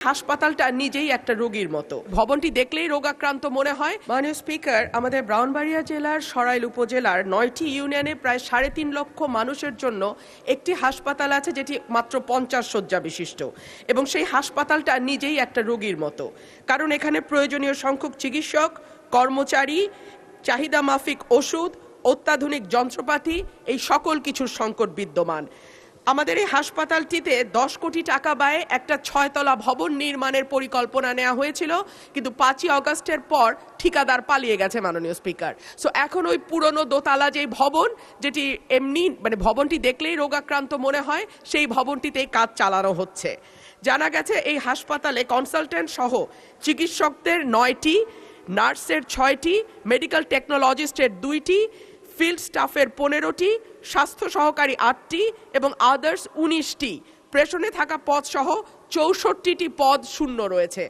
হাসপাতালটা নিজেই একটা রোগীর মতো। ভবনটি দেখলেই রোগাক্রান্ত মনে হয়। মাননীয় স্পিকার, আমাদের ব্রাহ্মণবাড়িয়া জেলার সরাইল উপজেলার 9টি ইউনিয়নে প্রায় 3.5 লক্ষ মানুষের জন্য একটি হাসপাতাল আছে যেটি মাত্র 50 শয্যা বিশিষ্ট, এবং সেই হাসপাতালটা নিজেই একটা রোগীর মতো। কারণ এখানে প্রয়োজনীয় সংখ্যক চিকিৎসক, কর্মচারী, চাহিদা মাফিক ওষুধ, অত্যাধুনিক যন্ত্রপাতি, এই সকল কিছুর সংকট বিদ্যমান। আমাদের এই হাসপাতালটিতে 10 কোটি টাকা ব্যয়ে একটা 6তলা ভবন নির্মাণের পরিকল্পনা নেওয়া হয়েছিল, কিন্তু 5ই আগস্টের পর ঠিকাদার পালিয়ে গেছে মাননীয় স্পিকার। সো এখন ওই পুরনো দোতলা যে ভবন, যেটি এমনি ভবনটি দেখলেই রোগাক্রান্ত মনে হয়, সেই ভবনটিতেই কাজ চালানো হচ্ছে। জানা গেছে এই হাসপাতালে কনসালটেন্ট সহ চিকিৎসকদের 9টি, নার্সের 6টি, মেডিকেল টেকনোলজিস্টের 2টি, ফিল্ড স্টাফের 15টি, স্বাস্থ্য সহকারী 8টি এবং আদার্স 19টি, প্রেষণে থাকা পদ সহ 64টি পদ শূন্য রয়েছে।